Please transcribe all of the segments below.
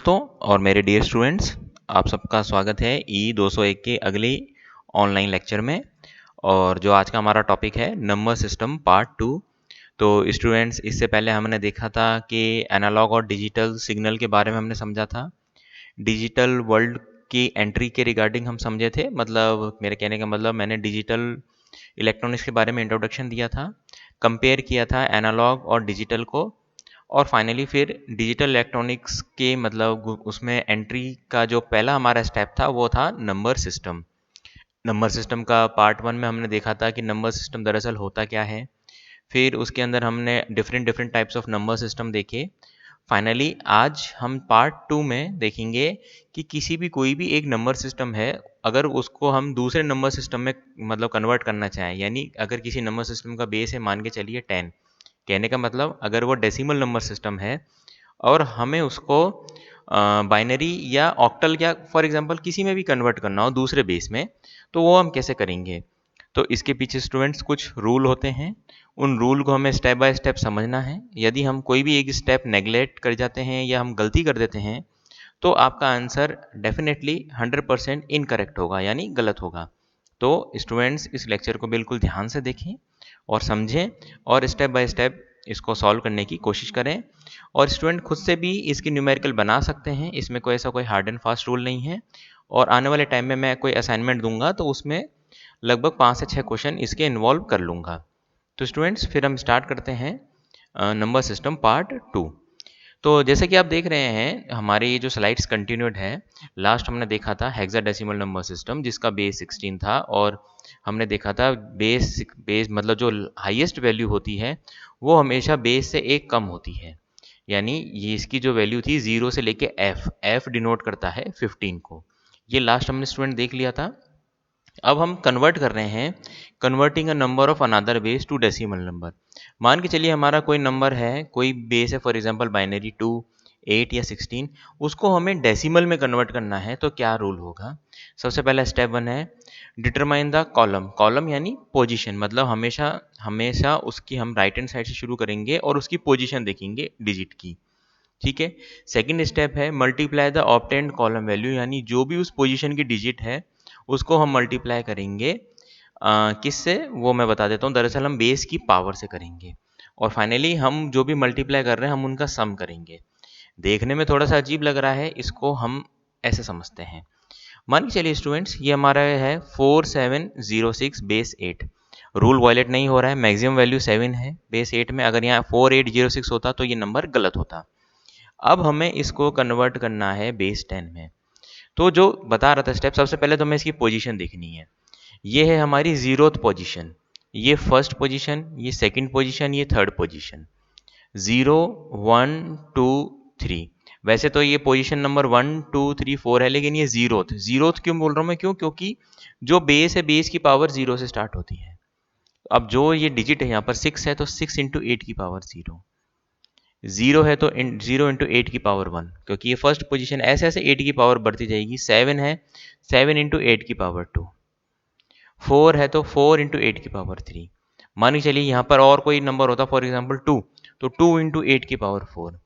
दोस्तों और मेरे डियर स्टूडेंट्स, आप सबका स्वागत है E201 के अगले ऑनलाइन लेक्चर में। और जो आज का हमारा टॉपिक है नंबर सिस्टम पार्ट 2। तो स्टूडेंट्स, इससे पहले हमने देखा था कि एनालॉग और डिजिटल सिग्नल के बारे में हमने समझा था। डिजिटल वर्ल्ड की एंट्री के रिगार्डिंग हम समझे थे, मतलब मेरे कहने का मतलब मैंने डिजिटल इलेक्ट्रॉनिक्स के बारे में इंट्रोडक्शन दिया था, कंपेयर किया था एनालॉग और डिजिटल को, और फाइनली फिर डिजिटल इलेक्ट्रॉनिक्स के मतलब उसमें एंट्री का जो पहला हमारा स्टेप था वो था नंबर सिस्टम। नंबर सिस्टम का पार्ट 1 में हमने देखा था कि नंबर सिस्टम दरअसल होता क्या है। फिर उसके अंदर हमने different different types of number system देखे। फाइनली आज हम पार्ट 2 में देखेंगे कि किसी भी कोई भी एक नंबर सिस्टम है, अगर उसको हम दूसरे नंबर सिस्टम में मतलब कन्वर्ट करना चाहें, यानी अगर किसी नंबर सिस्टम का बेस है मान के चलिए 10, कहने का मतलब अगर वो डेसिमल नंबर सिस्टम है और हमें उसको बाइनरी या ऑक्टल या फॉर एग्जांपल किसी में भी कन्वर्ट करना हो दूसरे बेस में, तो वो हम कैसे करेंगे। तो इसके पीछे स्टूडेंट्स कुछ रूल होते हैं, उन रूल को हमें स्टेप बाय स्टेप समझना है। यदि हम कोई भी एक स्टेप नेग्लेक्ट कर जाते हैं या हम गलती कर देते हैं तो आपका आंसर डेफिनेटली 100% इनकरेक्ट होगा, यानी गलत होगा। तो स्टूडेंट्स इस लेक्चर को बिल्कुल ध्यान से देखें और समझें और स्टेप बाय स्टेप इसको सॉल्व करने की कोशिश करें। और स्टूडेंट खुद से भी इसकी न्यूमेरिकल बना सकते हैं, इसमें कोई ऐसा कोई हार्ड एंड फास्ट रूल नहीं है। और आने वाले टाइम में मैं कोई असाइनमेंट दूंगा तो उसमें लगभग 5 से 6 क्वेश्चन इसके इन्वॉल्व कर लूँगा। तो स्टूडेंट्स फिर हम स्टार्ट करते हैं नंबर सिस्टम पार्ट 2। तो जैसे कि आप देख रहे हैं हमारे ये जो स्लाइड्स कंटिन्यूड है, लास्ट हमने देखा था हेक्साडेसिमल नंबर सिस्टम जिसका बेस 16 था, और हमने देखा था बेस बेस मतलब जो हाईएस्ट वैल्यू होती है वो हमेशा बेस से एक कम होती है, यानी ये इसकी जो वैल्यू थी 0 से लेके एफ डिनोट करता है 15 को। ये लास्ट हमने स्टूडेंट देख लिया था। अब हम कन्वर्ट कर रहे हैं, converting a number of another base to decimal number. मान के चलिए हमारा कोई नंबर है, कोई बेस है फॉर एग्जांपल बाइनरी 2, 8 या 16, उसको हमें डेसिमल में कन्वर्ट करना है तो क्या रूल होगा। सबसे पहला स्टेप 1 है डिटरमाइन द कॉलम। कॉलम यानी पोजीशन, मतलब हमेशा हमेशा उसकी हम राइट हैंड साइड से शुरू करेंगे और उसकी पोजीशन देखेंगे डिजिट की। ठीक है। सेकंड स्टेप है multiply the obtained column value, यानी जो भी उस पोजीशन की डिजिट है उसको हम मल्टीप्लाई करेंगे किससे वो मैं बता देता हूँ। दरअसल हम बेस की पावर से करेंगे, और फाइनली हम जो भी मल्टीप्लाई कर रहे हैं हम उनका सम करेंगे। देखने में थोड़ा सा अजीब लग रहा है, इसको हम ऐसे समझते हैं। मान के चलिए स्टूडेंट्स ये हमारा है 4706 बेस 8। रूल वायलेट नहीं हो रहा है, मैक्सिमम वैल्यू 7 है बेस 8 में। अगर यहाँ 4806 होता तो ये नंबर गलत होता। अब हमें इसको कन्वर्ट करना है बेस 10 में। तो जो बता रहा था स्टेप, सबसे पहले तो हमें इसकी पोजीशन देखनी है। ये है हमारी जीरोथ पोजीशन, ये फर्स्ट पोजीशन, ये सेकंड पोजीशन, ये थर्ड पोजीशन। 0 1 2 3। वैसे तो ये पोजीशन नंबर 1 2 3 4 है, लेकिन ये जीरोथ जीरोथ क्यों बोल रहा हूँ मैं, क्योंकि जो बेस है बेस की पावर 0 से स्टार्ट होती है। अब जो ये डिजिट है यहाँ पर 6 है तो 6 इंटू 8 की पावर 0, 0 है तो 0 इंटू 8 की पावर 1, क्योंकि ये फर्स्ट पोजीशन, ऐसे ऐसे 8 की पावर बढ़ती जाएगी। 7 है 7 इंटू 8 की पावर 2, 4 है तो 4 इंटू 8 की पावर 3। मान के चलिए यहाँ पर और कोई नंबर होता फॉर एग्जाम्पल 2, तो 2 इंटू 8 की पावर 4।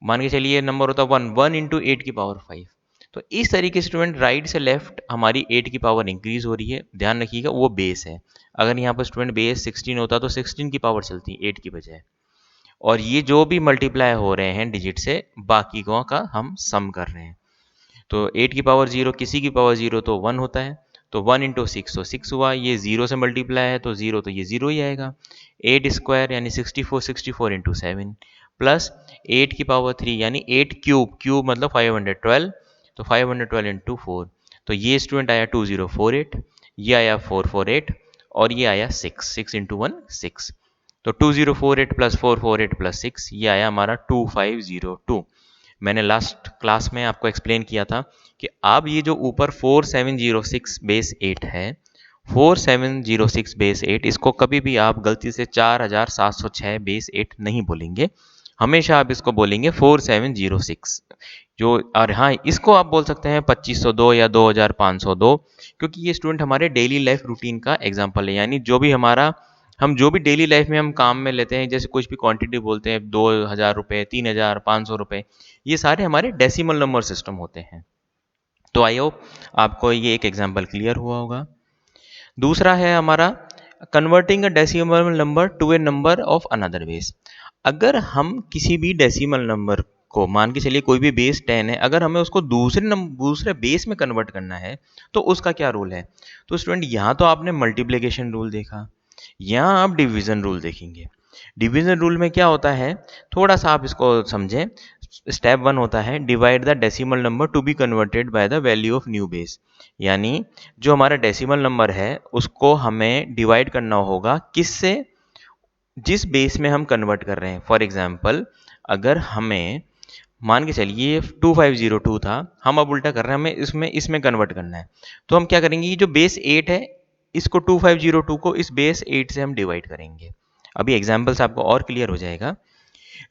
मान के चलिए नंबर होता 1, 1 इंटू 8 की पावर 5। तो इस तरीके से स्टूडेंट राइट से लेफ्ट हमारी 8 की पावर इंक्रीज हो रही है। ध्यान रखिएगा वो बेस है। अगर यहाँ पर स्टूडेंट बेस 16 होता तो 16 की पावर चलती 8 की बजाय। और ये जो भी मल्टीप्लाई हो रहे हैं डिजिट से, बाकी का हम सम कर रहे हैं। तो 8 की पावर 0, किसी की पावर 0 तो 1 होता है, तो 1 इंटू 6 तो 6 हुआ। ये 0 से मल्टीप्लाई है तो 0 तो ये 0 ही आएगा। 8 स्क्वायर यानी 64, 64 इंटू 7 प्लस 8 की पावर 3 यानी 8 क्यूब, क्यूब मतलब 512, तो 512 इंटू 4, तो ये स्टूडेंट आया 2048, ये आया 448, और ये आया 6, 6 इंटू 1 6। तो 2048 प्लस 448 प्लस 6, ये आया हमारा 2502। मैंने लास्ट क्लास में आपको एक्सप्लेन किया था कि अब ये जो ऊपर 4706 बेस 8 है, 4706 बेस 8, इसको कभी भी आप गलती से 4706 बेस 8 नहीं बोलेंगे, हमेशा आप इसको बोलेंगे 4706। जो और हाँ, इसको आप बोल सकते हैं 2502 या 2502, क्योंकि ये स्टूडेंट हमारे डेली लाइफ रूटीन का एग्जाम्पल है, यानी जो भी हमारा हम जो भी डेली लाइफ में हम काम में लेते हैं, जैसे कुछ भी क्वांटिटी बोलते हैं, 2000 रुपये, 3000, 500 रुपये, ये सारे हमारे डेसिमल नंबर सिस्टम होते हैं। तो आई होप आपको ये एक एग्जाम्पल क्लियर हुआ होगा। दूसरा है हमारा converting a decimal number two A number of another base. अगर हम किसी भी डेसिमल नंबर को, मान के चलिए कोई भी बेस 10 है, अगर हमें उसको दूसरे बेस में कन्वर्ट करना है तो उसका क्या रूल है। तो स्टूडेंट यहाँ तो आपने मल्टीप्लिकेशन रूल देखा, यहाँ आप डिवीजन रूल देखेंगे। डिवीजन रूल में क्या होता है, थोड़ा सा आप इसको समझें। स्टेप 1 होता है divide the decimal number to be converted by the value of new base. यानी जो हमारा डेसिमल नंबर है उसको हमें डिवाइड करना होगा किससे, जिस बेस में हम कन्वर्ट कर रहे हैं। फॉर एग्जाम्पल, अगर हमें मान के चलिए 2502 था, हम अब उल्टा कर रहे हैं, हमें इसमें कन्वर्ट करना है। तो हम क्या करेंगे, ये जो बेस 8 है इसको 2502 को इस बेस 8 से हम डिवाइड करेंगे। अभी एग्जाम्पल से आपको और क्लियर हो जाएगा।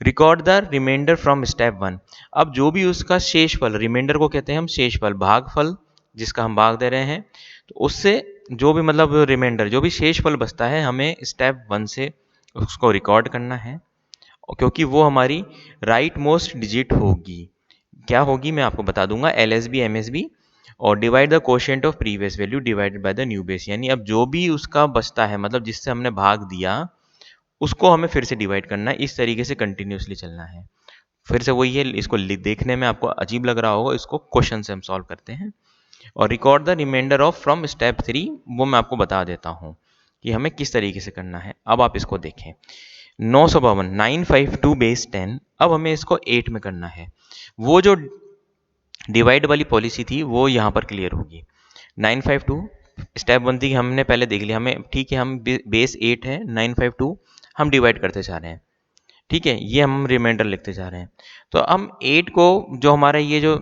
Record the reminder from step 1। अब जो भी उसका शेषफल, रिमाइंडर को कहते हैं हम शेषफल, भागफल जिसका हम भाग दे रहे हैं, तो उससे जो भी मतलब रिमाइंडर, जो भी शेषफल बचता है, हमें स्टेप 1 से उसको रिकॉर्ड करना है, क्योंकि वो हमारी राइट मोस्ट डिजिट होगी। क्या होगी मैं आपको बता दूंगा, LSB MSB। और divide the quotient of previous value divided by the new base. यानी अब जो भी उसका बचता है, मतलब जिससे हमने भाग दिया, उसको हमें फिर से डिवाइड करना है। इस तरीके से कंटिन्यूसली चलना है। फिर से वही है, इसको देखने में आपको अजीब लग रहा होगा, इसको क्वेश्चन से हम सॉल्व करते हैं। और record the reminder of from step 3, वो मैं आपको बता देता हूँ कि हमें किस तरीके से करना है। अब आप इसको देखें, 952 952 बेस 10, अब हमें इसको 8 में करना है। वो जो डिवाइड वाली पॉलिसी थी वो यहाँ पर क्लियर होगी। 952 स्टेप 1 थी, हमने पहले देख लिया, हमें ठीक है, हम बेस 8 है, 952 हम डिवाइड करते जा रहे हैं। ठीक है, ये हम रिमाइंडर लिखते जा रहे हैं। तो हम 8 को, जो हमारा ये जो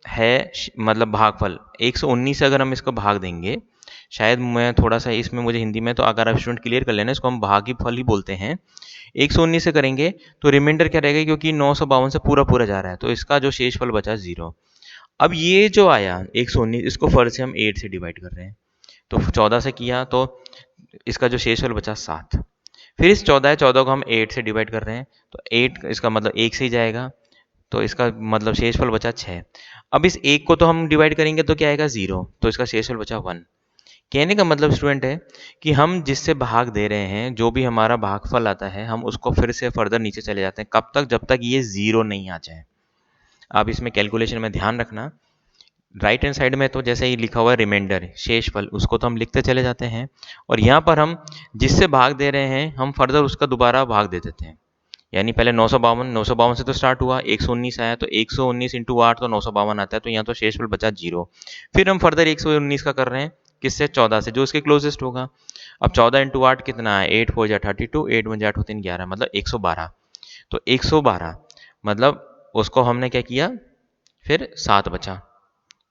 है मतलब भागफल 119 से अगर हम इसको भाग देंगे, शायद मैं थोड़ा सा इसमें मुझे हिंदी में, तो अगर आप स्टूडेंट क्लियर कर लेना, इसको हम भागफल ही बोलते हैं। 119 से करेंगे तो रिमाइंडर क्या रहेगा, क्योंकि 952 से पूरा पूरा जा रहा है तो इसका जो शेषफल बचा 0। अब ये जो आया 119, इसको फर्स्ट से हम 8 से डिवाइड कर रहे हैं, तो 14 से किया तो इसका जो शेषफल बचा 7। फिर इस 14 को हम 8 से डिवाइड कर रहे हैं, तो 8 इसका मतलब 1 से ही जाएगा, तो इसका मतलब शेषफल बचा 6। अब इस 1 को तो हम डिवाइड करेंगे तो क्या आएगा 0, तो इसका शेषफल बचा 1। कहने का मतलब स्टूडेंट है कि हम जिससे भाग दे रहे हैं, जो भी हमारा भागफल आता है, हम उसको फिर से फर्दर नीचे चले जाते हैं। कब तक, जब तक ये 0 नहीं आ जाए। आप इसमें कैलकुलेशन में ध्यान रखना, राइट हैंड साइड में तो जैसे ही लिखा हुआ है रिमाइंडर, शेषफल, उसको तो हम लिखते चले जाते हैं, और यहाँ पर हम जिससे भाग दे रहे हैं हम फर्दर उसका दोबारा भाग दे देते हैं। यानी पहले 952 से तो स्टार्ट हुआ, 119 आया, तो 119 इंटू 8 तो 952 आता है, तो यहाँ तो शेषफल बचा 0। फिर हम फर्दर 119 का कर रहे हैं, किससे, 14 से, जो इसके क्लोजेस्ट होगा। अब 14 इंटू 8 कितना है, 8 4 जा 32, 8 1 जा 8 3 11, मतलब 112। तो 112 मतलब उसको हमने क्या किया, फिर 7 बचा।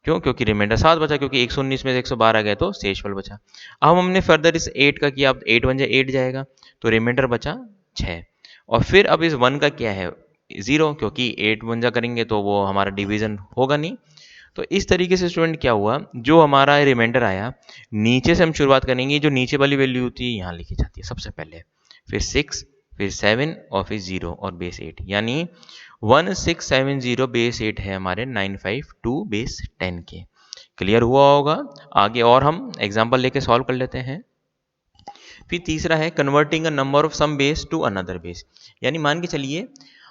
क्यों, क्योंकि रिमाइंडर 7 बचा, क्योंकि 119 में से 112 गए तो शेषफल बचा। अब हमने फर्दर इस 8 का किया, अब 8 1 जा 8 जाएगा, तो रिमाइंडर बचा 6। और फिर अब इस 1 का क्या है, 0, क्योंकि 8 1 जा करेंगे तो वो हमारा डिवीजन होगा नहीं। तो इस तरीके से स्टूडेंट क्या हुआ, जो हमारा रिमाइंडर आया, नीचे से हम शुरुआत करेंगे, जो नीचे वाली वैल्यू होती है यहाँ लिखी जाती है सबसे पहले, फिर 6, फिर 7 और फिर 0 और बेस 8, यानी 1670 बेस 8 है हमारे 952 बेस 10 के। क्लियर हुआ होगा। आगे और हम एग्जाम्पल लेके सॉल्व कर लेते हैं। फिर तीसरा है converting a number of some base to another base. यानी मान के चलिए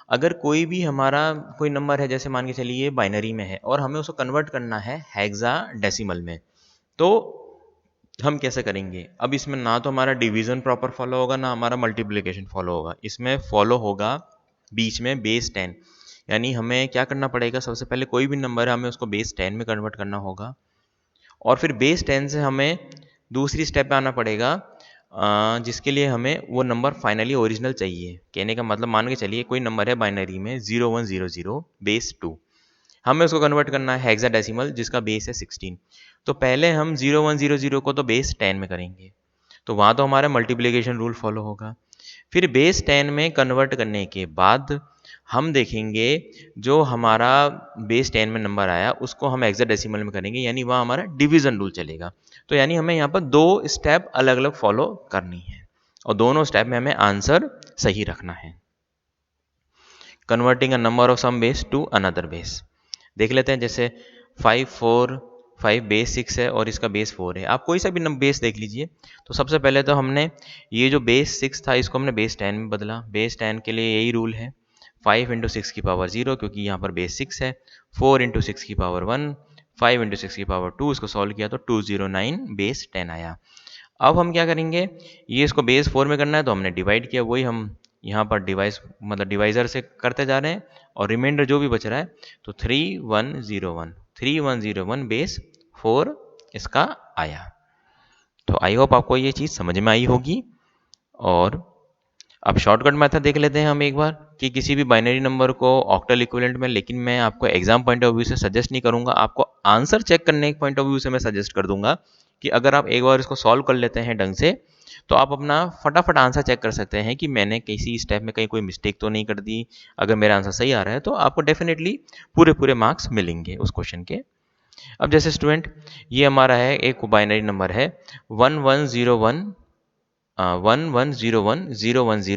अगर कोई भी हमारा कोई नंबर है, जैसे मान के चलिए बाइनरी में है और हमें उसको कन्वर्ट करना है हेक्साडेसिमल में, तो हम कैसे करेंगे। अब इसमें ना तो हमारा डिवीजन प्रॉपर फॉलो होगा, ना हमारा मल्टीप्लिकेशन फॉलो होगा। इसमें फॉलो होगा बीच में बेस 10। यानी हमें क्या करना पड़ेगा, सबसे पहले कोई भी नंबर है हमें उसको बेस 10 में कन्वर्ट करना होगा, और फिर बेस 10 से हमें दूसरी स्टेप पे आना पड़ेगा, जिसके लिए हमें वो नंबर फाइनली ओरिजिनल चाहिए। कहने का मतलब मान के चलिए कोई नंबर है बाइनरी में 0100 बेस 2, हमें उसको कन्वर्ट करना है हेक्साडेसिमल जिसका बेस है 16। तो पहले हम 0100 को तो बेस 10 में करेंगे, तो वहाँ तो हमारा मल्टीप्लिकेशन रूल फॉलो होगा। फिर बेस 10 में कन्वर्ट करने के बाद हम देखेंगे जो हमारा बेस 10 में नंबर आया उसको हम हेक्साडेसिमल में करेंगे, यानी वहाँ हमारा डिवीजन रूल चलेगा। तो यानी हमें यहाँ पर 2 स्टेप अलग अलग फॉलो करनी है। और दोनों स्टेप में हमें आंसर सही रखना है। Converting a number of some base to another base, देख लेते हैं। जैसे 5 4 5 बेस 6 है और इसका बेस 4 है। आप कोई सा भी बेस देख लीजिए। तो सबसे पहले तो हमने ये जो बेस 6 था इसको हमने बेस 10 में बदला। बेस 10 के लिए यही रूल है, 5 इंटू 6 की पावर 0, क्योंकि यहाँ पर बेस 6 है। 4 इंटू 6 की पावर 1, 5 इंटू 6 की पावर 2, इसको सॉल्व किया तो 209 बेस 10 आया। अब हम क्या करेंगे, ये इसको बेस 4 में करना है तो हमने डिवाइड किया, वही हम यहाँ पर डिवाइज़र से करते जा रहे हैं। और रिमाइंडर जो भी बच रहा है तो 3101 बेस 4 इसका आया। तो आई होप आपको ये चीज़ समझ में आई होगी। और अब शॉर्टकट मेथड देख लेते हैं हम एक बार, कि किसी भी बाइनरी नंबर को ऑक्टल इक्विवेलेंट में, लेकिन मैं आपको एग्जाम पॉइंट ऑफ व्यू से सजेस्ट नहीं करूंगा, आपको आंसर चेक करने के पॉइंट ऑफ व्यू से मैं सजेस्ट कर दूंगा कि अगर आप एक बार इसको सॉल्व कर लेते हैं ढंग से, तो आप अपना फटाफट आंसर चेक कर सकते हैं कि मैंने किसी स्टेप में कहीं कोई मिस्टेक तो नहीं कर दी। अगर मेरा आंसर सही आ रहा है तो आपको डेफिनेटली पूरे मार्क्स मिलेंगे उस क्वेश्चन के। अब जैसे स्टूडेंट, ये हमारा है एक बाइनरी नंबर है 1101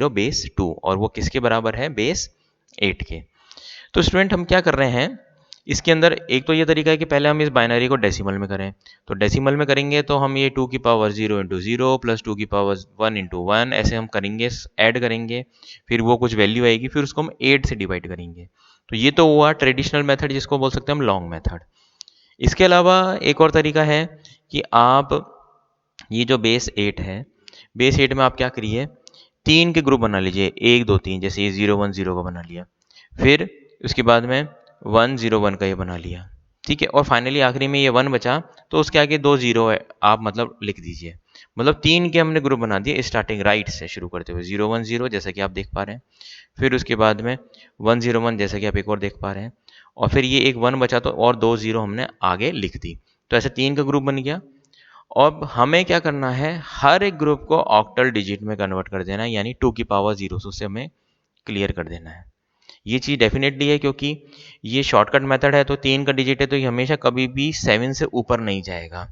बेस 2, और वो किसके बराबर है, बेस 8 के। तो स्टूडेंट हम क्या कर रहे हैं इसके अंदर, एक तो ये तरीका है कि पहले हम इस बाइनरी को डेसिमल में करें। तो डेसिमल में करेंगे तो हम ये 2 की पावर 0 इंटू 0 प्लस 2 की पावर 1 इंटू 1 ऐसे हम करेंगे, ऐड करेंगे, फिर वो कुछ वैल्यू आएगी, फिर उसको हम 8 से डिवाइड करेंगे। तो ये तो हुआ ट्रेडिशनल मेथड, जिसको बोल सकते हैं हम लॉन्ग मेथड। इसके अलावा एक और तरीका है कि आप ये जो बेस 8 है, बेस 8 में आप क्या करिए, 3 के ग्रुप बना लीजिए, 1 2 3, जैसे ये 0 1 0 का बना लिया, फिर उसके बाद में 1 0 1 का ये बना लिया, ठीक है। और फाइनली आखिरी में ये 1 बचा तो उसके आगे 2 0 है, आप मतलब लिख दीजिए। मतलब 3 के हमने ग्रुप बना दिए स्टार्टिंग राइट से शुरू करते हुए, 0 1 0 जैसा कि आप देख पा रहे हैं, फिर उसके बाद में 1 0 1 जैसा कि आप एक और देख पा रहे हैं, और फिर ये एक 1 बचा तो और 2 0 हमने आगे लिख दी। तो ऐसे 3 का ग्रुप बन गया। अब हमें क्या करना है, हर एक ग्रुप को ऑक्टल डिजिट में कन्वर्ट कर देना है, यानी 2 की पावर 0 से हमें क्लियर कर देना है। ये चीज़ डेफिनेटली है, क्योंकि ये शॉर्टकट मेथड है, तो 3 का डिजिट है तो ये हमेशा कभी भी 7 से ऊपर नहीं जाएगा,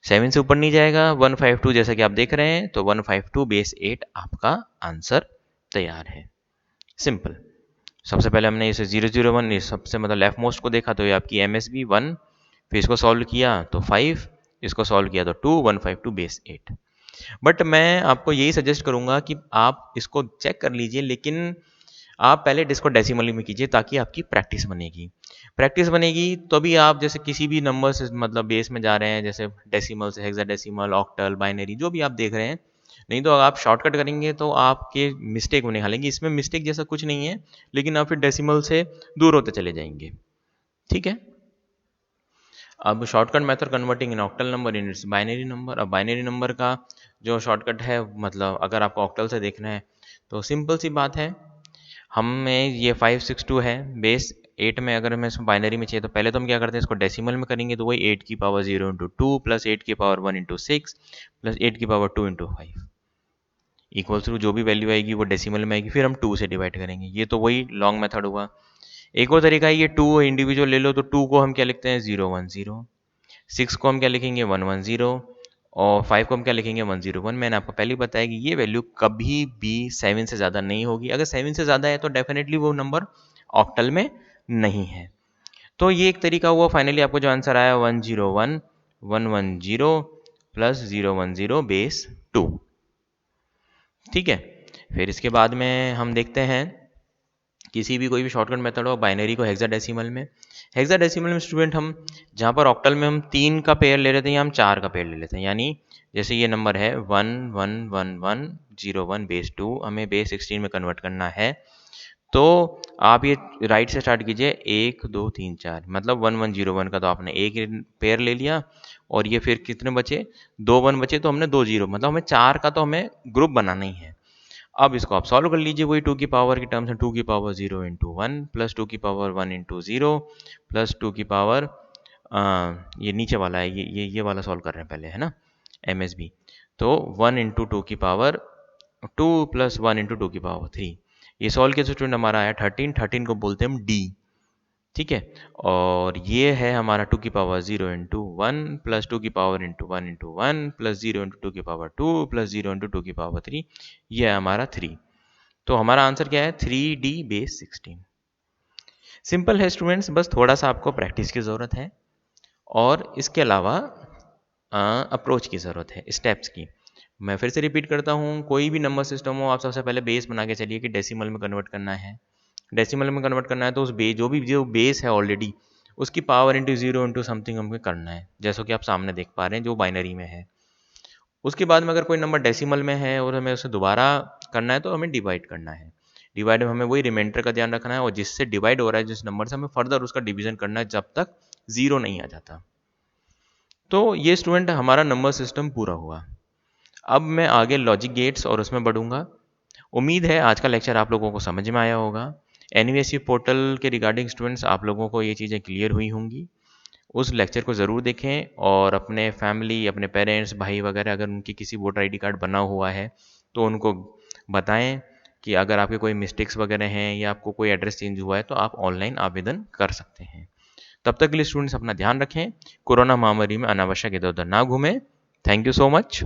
7 से ऊपर नहीं जाएगा। 152 जैसा कि आप देख रहे हैं, तो 152 बेस 8 आपका आंसर तैयार है। सिंपल। सबसे पहले हमने इसे 001 सबसे मतलब लेफ्ट मोस्ट को देखा, तो ये आपकी MSB 1, फिर इसको सॉल्व किया तो 5, इसको सॉल्व किया तो 2, 152 बेस 8। बट मैं आपको यही सजेस्ट करूंगा कि आप इसको चेक कर लीजिए, लेकिन आप पहले इसको डेसिमली में कीजिए, ताकि आपकी प्रैक्टिस बनेगी। प्रैक्टिस बनेगी तो भी आप जैसे किसी भी नंबर से मतलब बेस में जा रहे हैं, जैसे डेसिमल से हेक्साडेसिमल, ऑक्टल, बाइनरी, जो भी आप देख रहे हैं। नहीं तो आप शॉर्टकट करेंगे तो आपके मिस्टेक होने, हालांकि इसमें मिस्टेक जैसा कुछ नहीं है, लेकिन आप फिर डेसिमल से दूर होते चले जाएंगे, ठीक है। अब shortcut method converting in octal number in its binary number. अब बाइनरी नंबर का जो शॉर्टकट है, मतलब अगर आपको ऑक्टल से देखना है तो सिंपल सी बात है, हमें ये 562 है बेस 8 में, अगर हमें इसमें बाइनरी में चाहिए तो पहले तो हम क्या करते हैं, इसको डेसिमल में करेंगे, तो वही 8 की पावर 0 इंटू 2 प्लस 8 की पावर 1 इंटू 6 प्लस 8 की पावर 2 इंटू 5 इक्वल्स टू जो भी वैल्यू आएगी वो डेसिमल में आएगी, फिर हम 2 से डिवाइड करेंगे। ये तो वही लॉन्ग मेथड हुआ। एक और तरीका है, ये 2 इंडिविजुअल ले लो, तो 2 को हम क्या लिखते हैं, 0 1 0, 6 को हम क्या लिखेंगे, 1 1 0, और 5 को हम क्या लिखेंगे, 1 0 1। मैंने आपको पहले ही बताया कि ये वैल्यू कभी भी 7 से ज़्यादा नहीं होगी। अगर 7 से ज़्यादा है तो डेफिनेटली वो नंबर ऑक्टल में नहीं है। तो ये एक तरीका हुआ। फाइनली आपको जो आंसर आया 101 110 प्लस 010 बेस 2, ठीक है। फिर इसके बाद में हम देखते हैं किसी भी कोई भी शॉर्टकट मेथड हो, बाइनरी को हेक्साडेसिमल में। हेक्साडेसिमल में स्टूडेंट हम जहाँ पर ऑक्टल में हम 3 का पेयर ले लेते हैं, हम 4 का पेयर ले लेते हैं। यानी जैसे ये नंबर है 11101 बेस 2, हमें बेस 16 में कन्वर्ट करना है। तो आप ये राइट से स्टार्ट कीजिए, 1 2 3 4, मतलब 1101 का तो आपने एक पेयर ले लिया, और ये फिर कितने बचे, 2 1 बचे, तो हमने 2 0, मतलब हमें 4 का तो हमें ग्रुप बनाना ही है। अब इसको आप सॉल्व कर लीजिए, वही 2 की पावर की टर्म्स है, 2 की पावर 0 इंटू 1 प्लस 2 की पावर 1 इंटू 0 प्लस 2 की पावर, ये नीचे वाला है, ये वाला सॉल्व कर रहे हैं पहले, है ना, MSB। तो 1 इंटू 2 की पावर 2 प्लस 1 इंटू 2 की पावर 3, ये सॉल्व किया तो स्टूडेंट हमारा आया 13। 13 को बोलते हैं हम D, ठीक है। और ये है हमारा 2 की पावर 0 इंटू 1 प्लस 2 की power into 1 into 1 plus 0 into 2 की पावर 2 प्लस 0 इंटू 2 की पावर 3। ये है हमारा 3। तो हमारा आंसर क्या है? 3D base 16। सिंपल है स्टूडेंट्स, बस थोड़ा सा आपको प्रैक्टिस की ज़रूरत है और इसके अलावा अप्रोच की ज़रूरत है, स्टेप्स की। मैं फिर से रिपीट करता हूँ, कोई भी नंबर सिस्टम हो, आप सबसे पहले बेस बना के चलिए कि डेसिमल में कन्वर्ट करना है। डेसिमल में कन्वर्ट करना है तो उस जो बेस है ऑलरेडी, उसकी पावर इंटू 0 इंटू समथिंग हमें करना है, जैसा कि आप सामने देख पा रहे हैं जो बाइनरी में है। उसके बाद में अगर कोई नंबर डेसिमल में है और हमें उसे दोबारा करना है तो हमें डिवाइड करना है। डिवाइड में हमें वही रिमाइंडर का ध्यान रखना है और जिससे डिवाइड हो रहा है जिस नंबर से, हमें फर्दर उसका डिवीजन करना है जब तक 0 नहीं आ जाता। तो ये स्टूडेंट हमारा नंबर सिस्टम पूरा हुआ। अब मैं आगे लॉजिक गेट्स और उसमें बढ़ूंगा। उम्मीद है आज का लेक्चर आप लोगों को समझ में आया होगा। एनवीएससी पोर्टल के रिगार्डिंग स्टूडेंट्स आप लोगों को ये चीज़ें क्लियर हुई होंगी। उस लेक्चर को ज़रूर देखें और अपने फैमिली, अपने पेरेंट्स, भाई वगैरह अगर उनकी किसी वोटर आईडी कार्ड बना हुआ है तो उनको बताएं कि अगर आपके कोई मिस्टेक्स वगैरह हैं या आपको कोई एड्रेस चेंज हुआ है तो आप ऑनलाइन आवेदन कर सकते हैं। तब तक के लिए स्टूडेंट्स अपना ध्यान रखें, कोरोना महामारी में अनावश्यक इधर उधर ना घूमें। Thank you so much.